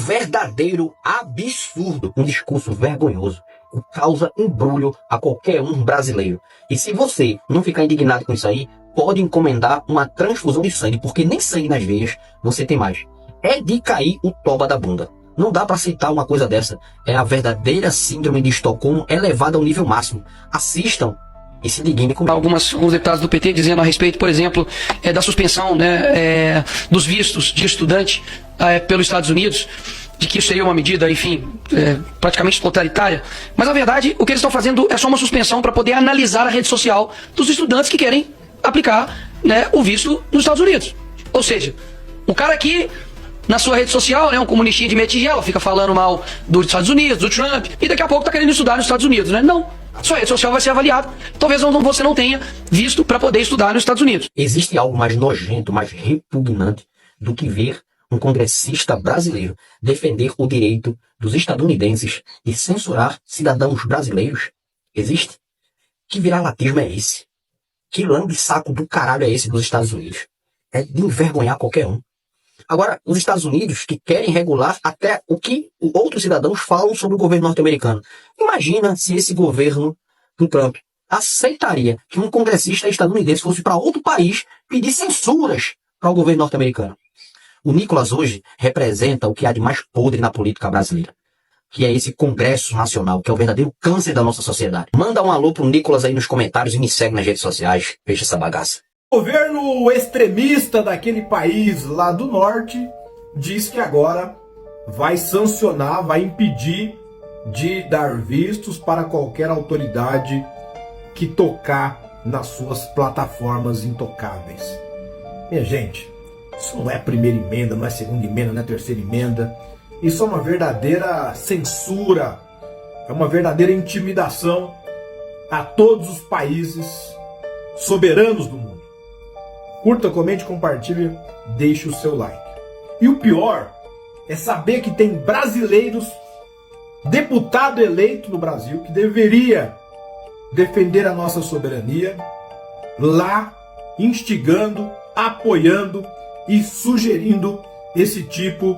verdadeiro absurdo, um discurso vergonhoso, que causa embrulho a qualquer um brasileiro. E se você não ficar indignado com isso aí, pode encomendar uma transfusão de sangue, porque nem sangue nas veias você tem mais. É de cair o toba da bunda. Não dá para aceitar uma coisa dessa. É a verdadeira síndrome de Estocolmo elevada ao nível máximo. Assistam e se liguem comigo. Alguns deputados do PT dizendo a respeito, por exemplo, da suspensão, né, dos vistos de estudante pelos Estados Unidos, de que isso seria uma medida, enfim, praticamente totalitária. Mas, na verdade, o que eles estão fazendo é só uma suspensão para poder analisar a rede social dos estudantes que querem aplicar, né, o visto nos Estados Unidos. Ou seja, um cara aqui na sua rede social, né, um comunistinha de meia tigela, fica falando mal dos Estados Unidos, do Trump, e daqui a pouco tá querendo estudar nos Estados Unidos, né? Não. Sua rede social vai ser avaliada. Talvez você não tenha visto para poder estudar nos Estados Unidos. Existe algo mais nojento, mais repugnante do que ver um congressista brasileiro defender o direito dos estadunidenses de censurar cidadãos brasileiros? Existe? Que viralatismo é esse? Que lambe-saco do caralho é esse dos Estados Unidos? É de envergonhar qualquer um. Agora, os Estados Unidos que querem regular até o que outros cidadãos falam sobre o governo norte-americano. Imagina se esse governo do Trump aceitaria que um congressista estadunidense fosse para outro país pedir censuras para o governo norte-americano. O Nicolas hoje representa o que há de mais podre na política brasileira, que é esse Congresso Nacional, que é o verdadeiro câncer da nossa sociedade. Manda um alô pro Nicolas aí nos comentários e me segue nas redes sociais. Fecha essa bagaça. O governo extremista daquele país lá do norte diz que agora vai sancionar, vai impedir de dar vistos para qualquer autoridade que tocar nas suas plataformas intocáveis. Minha gente, isso não é primeira emenda, não é segunda emenda, não é terceira emenda. Isso é uma verdadeira censura, é uma verdadeira intimidação a todos os países soberanos do mundo. Curta, comente, compartilhe, deixe o seu like. E o pior é saber que tem brasileiros, deputado eleito no Brasil, que deveria defender a nossa soberania, lá instigando, apoiando e sugerindo esse tipo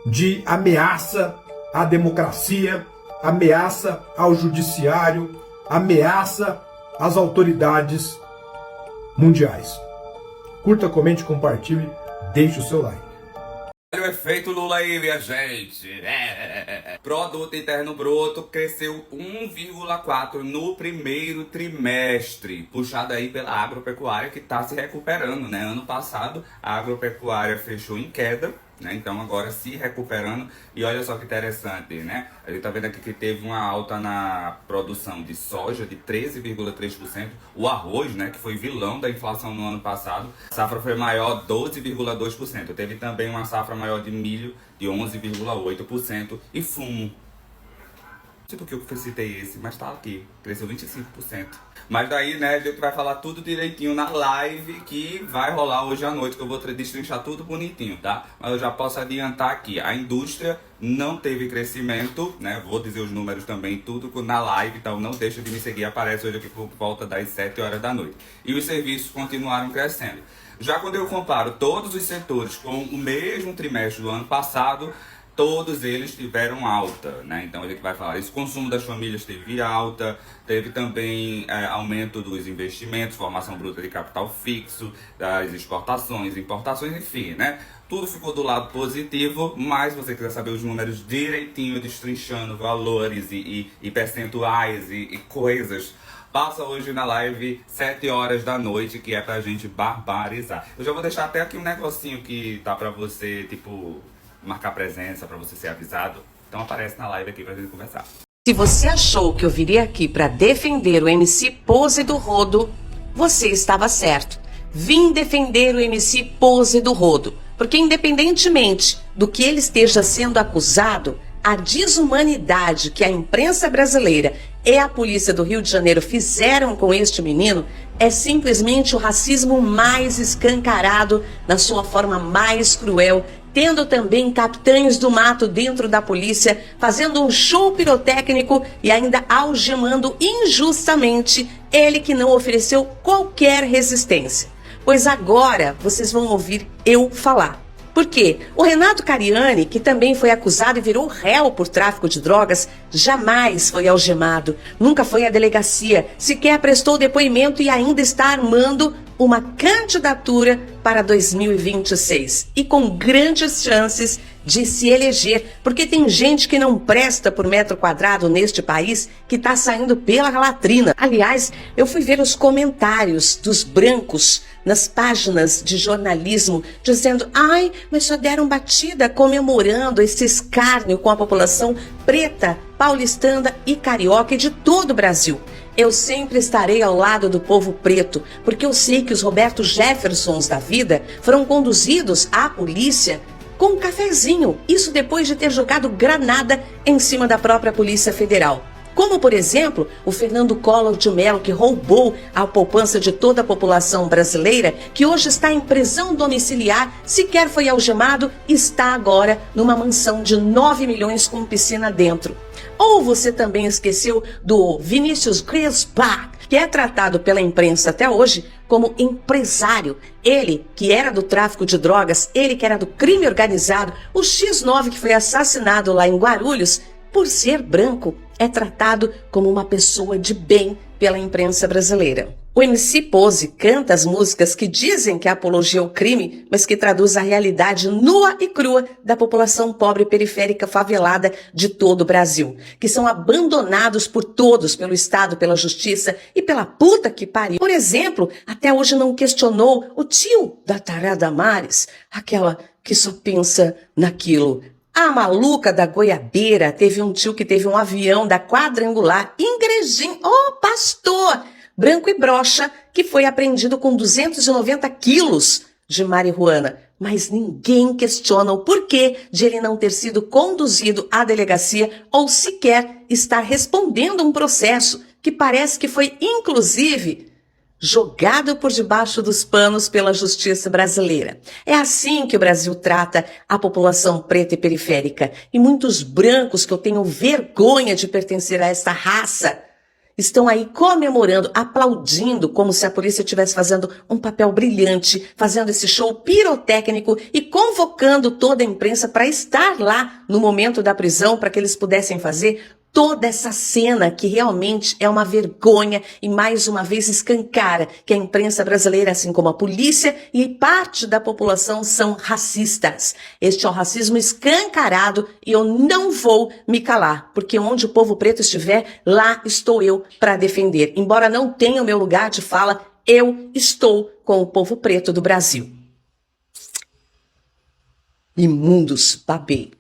de ameaça à democracia, ameaça ao judiciário, ameaça às autoridades mundiais. Curta, comente, compartilhe, deixe o seu like. Olha o efeito Lula aí, minha gente. Produto Interno Bruto cresceu 1,4% no primeiro trimestre, puxado aí pela agropecuária que está se recuperando, né? Ano passado a agropecuária fechou em queda, né? Então agora se recuperando. E olha só que interessante, né? A gente tá vendo aqui que teve uma alta na produção de soja de 13,3%. O arroz, né, que foi vilão da inflação no ano passado, a safra foi maior 12,2%. Teve também uma safra maior de milho de 11,8% e fumo. Não sei porque eu citei esse, mas tá aqui, cresceu 25%. Mas daí, né, a gente vai falar tudo direitinho na live que vai rolar hoje à noite, que eu vou destrinchar tudo bonitinho, tá? Mas eu já posso adiantar aqui, a indústria não teve crescimento, né? Vou dizer os números também, tudo na live, então não deixa de me seguir, aparece hoje aqui por volta das 7 horas da noite. E os serviços continuaram crescendo. Já quando eu comparo todos os setores com o mesmo trimestre do ano passado, todos eles tiveram alta, né? Então a gente vai falar, esse consumo das famílias teve alta, teve também aumento dos investimentos, formação bruta de capital fixo, das exportações, importações, enfim, né? Tudo ficou do lado positivo, mas se você quiser saber os números direitinho, destrinchando valores e percentuais e coisas, passa hoje na live 7 horas da noite, que é pra gente barbarizar. Eu já vou deixar até aqui um negocinho que tá pra você, tipo, marcar presença, pra você ser avisado. Então aparece na live aqui pra gente conversar. Se você achou que eu viria aqui pra defender o MC Pose do Rodo, você estava certo. Vim defender o MC Pose do Rodo, porque independentemente do que ele esteja sendo acusado, a desumanidade que a imprensa brasileira e a polícia do Rio de Janeiro fizeram com este menino é simplesmente o racismo mais escancarado na sua forma mais cruel, tendo também capitães do mato dentro da polícia, fazendo um show pirotécnico e ainda algemando injustamente ele que não ofereceu qualquer resistência. Pois agora vocês vão ouvir eu falar. Por quê? O Renato Cariani, que também foi acusado e virou réu por tráfico de drogas, jamais foi algemado, nunca foi à delegacia, sequer prestou depoimento e ainda está armando uma candidatura para 2026 e com grandes chances de se eleger, porque tem gente que não presta por metro quadrado neste país que está saindo pela latrina. Aliás, eu fui ver os comentários dos brancos nas páginas de jornalismo dizendo: ai, mas só deram batida comemorando esse escárnio com a população preta, paulistana e carioca e de todo o Brasil. Eu sempre estarei ao lado do povo preto, porque eu sei que os Roberto Jeffersons da vida foram conduzidos à polícia com um cafezinho, isso depois de ter jogado granada em cima da própria Polícia Federal. Como, por exemplo, o Fernando Collor de Mello, que roubou a poupança de toda a população brasileira, que hoje está em prisão domiciliar, sequer foi algemado e está agora numa mansão de 9 milhões com piscina dentro. Ou você também esqueceu do Vinícius Griesbach, que é tratado pela imprensa até hoje como empresário. Ele, que era do tráfico de drogas, ele que era do crime organizado, o X9 que foi assassinado lá em Guarulhos, por ser branco, é tratado como uma pessoa de bem pela imprensa brasileira. O MC Pose canta as músicas que dizem que é apologia ao crime, mas que traduz a realidade nua e crua da população pobre periférica favelada de todo o Brasil, que são abandonados por todos, pelo Estado, pela Justiça e pela puta que pariu. Por exemplo, até hoje não questionou o tio da Tará Damares, aquela que só pensa naquilo. A maluca da goiabeira teve um tio que teve um avião da Quadrangular, Ingrejinho, pastor, branco e broxa, que foi apreendido com 290 quilos de marihuana. Mas ninguém questiona o porquê de ele não ter sido conduzido à delegacia ou sequer estar respondendo um processo que parece que foi, inclusive, jogado por debaixo dos panos pela justiça brasileira. É assim que o Brasil trata a população preta e periférica. E muitos brancos, que eu tenho vergonha de pertencer a esta raça, estão aí comemorando, aplaudindo, como se a polícia estivesse fazendo um papel brilhante, fazendo esse show pirotécnico e convocando toda a imprensa para estar lá no momento da prisão, para que eles pudessem fazer toda essa cena que realmente é uma vergonha e mais uma vez escancara que a imprensa brasileira, assim como a polícia e parte da população, são racistas. Este é o racismo escancarado e eu não vou me calar, porque onde o povo preto estiver, lá estou eu para defender. Embora não tenha o meu lugar de fala, eu estou com o povo preto do Brasil. Imundos babei.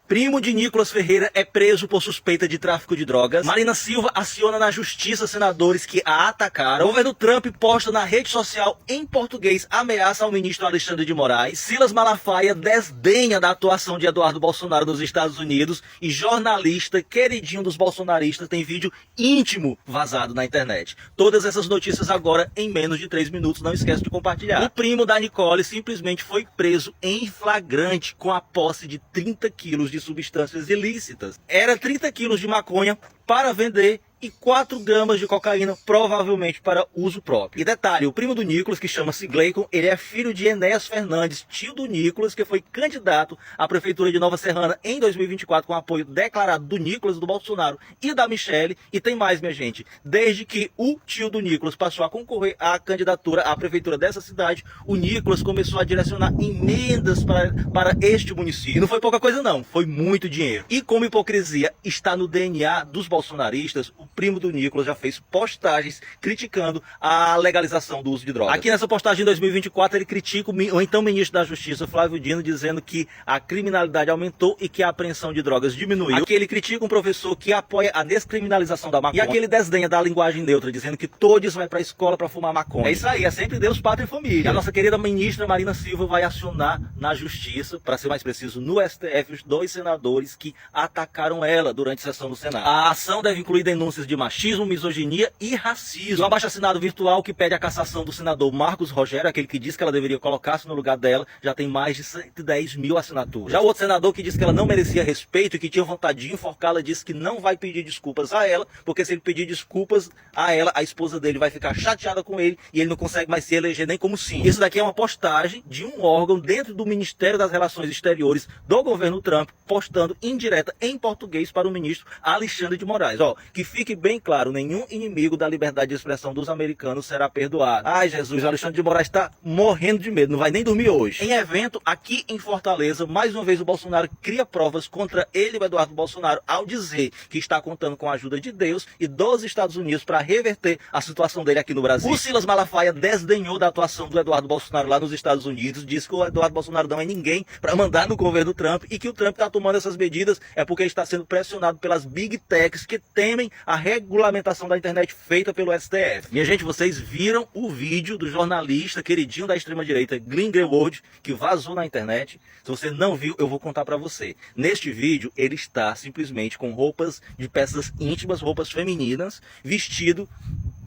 Primo de Nicolas Ferreira é preso por suspeita de tráfico de drogas. Marina Silva aciona na justiça senadores que a atacaram. O governo Trump posta na rede social em português ameaça ao ministro Alexandre de Moraes. Silas Malafaia desdenha da atuação de Eduardo Bolsonaro nos Estados Unidos. E jornalista queridinho dos bolsonaristas tem vídeo íntimo vazado na internet. Todas essas notícias agora em menos de 3 minutos. Não esquece de compartilhar. O primo da Nicole simplesmente foi preso em flagrante com a posse de 30 quilos de substâncias ilícitas. Era 30 quilos de maconha para vender e 4 gramas de cocaína, provavelmente para uso próprio. E detalhe, o primo do Nicolas, que chama-se Gleicon, ele é filho de Enéas Fernandes, tio do Nicolas, que foi candidato à prefeitura de Nova Serrana em 2024 com apoio declarado do Nicolas, do Bolsonaro e da Michele. E tem mais, minha gente, desde que o tio do Nicolas passou a concorrer à candidatura à prefeitura dessa cidade, o Nicolas começou a direcionar emendas para este município. E não foi pouca coisa não, foi muito dinheiro. E como hipocrisia está no DNA dos bolsonaristas, o primo do Nicolas já fez postagens criticando a legalização do uso de drogas. Aqui nessa postagem em 2024 ele critica o então ministro da Justiça, Flávio Dino, dizendo que a criminalidade aumentou e que a apreensão de drogas diminuiu. Aqui ele critica um professor que apoia a descriminalização da maconha. E aqui ele desdenha da linguagem neutra, dizendo que todos vão para a escola para fumar maconha. É isso aí, é sempre Deus, pátria e família. E a nossa querida ministra Marina Silva vai acionar na Justiça, para ser mais preciso, no STF, os 2 senadores que atacaram ela durante a sessão do Senado. A ação deve incluir denúncias notícias de machismo, misoginia e racismo. Um abaixo-assinado virtual que pede a cassação do senador Marcos Rogério, aquele que disse que ela deveria colocar-se no lugar dela, já tem mais de 110 mil assinaturas. Já o outro senador que disse que ela não merecia respeito e que tinha vontade de enforcá-la, disse que não vai pedir desculpas a ela, porque se ele pedir desculpas a ela, a esposa dele vai ficar chateada com ele e ele não consegue mais se eleger nem como sim. Isso daqui é uma postagem de um órgão dentro do Ministério das Relações Exteriores do governo Trump, postando indireta em português para o ministro Alexandre de Moraes. Ó, que fique bem claro, nenhum inimigo da liberdade de expressão dos americanos será perdoado. Ai, Jesus, Alexandre de Moraes está morrendo de medo, não vai nem dormir hoje. Em evento aqui em Fortaleza, mais uma vez o Bolsonaro cria provas contra ele, o Eduardo Bolsonaro, ao dizer que está contando com a ajuda de Deus e dos Estados Unidos para reverter a situação dele aqui no Brasil. O Silas Malafaia desdenhou da atuação do Eduardo Bolsonaro lá nos Estados Unidos, disse que o Eduardo Bolsonaro não é ninguém para mandar no governo Trump e que o Trump está tomando essas medidas é porque ele está sendo pressionado pelas Big Techs que temem a regulamentação da internet feita pelo STF. Minha gente, vocês viram o vídeo do jornalista queridinho da extrema-direita, Glenn Greenwald, que vazou na internet? Se você não viu, eu vou contar para você. Neste vídeo, ele está simplesmente com roupas de peças íntimas, roupas femininas, vestido,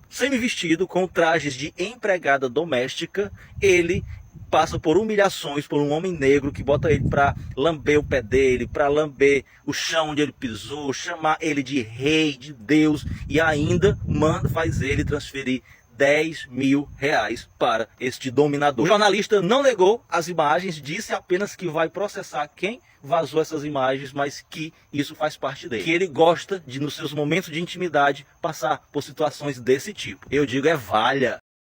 semi-vestido, com trajes de empregada doméstica. Ele passa por humilhações por um homem negro que bota ele para lamber o pé dele, para lamber o chão onde ele pisou, chamar ele de rei, de Deus, e ainda faz ele transferir 10 mil reais para este dominador. O jornalista não negou as imagens, disse apenas que vai processar quem vazou essas imagens, mas que isso faz parte dele. Que ele gosta de, nos seus momentos de intimidade, passar por situações desse tipo. Eu digo, é valha.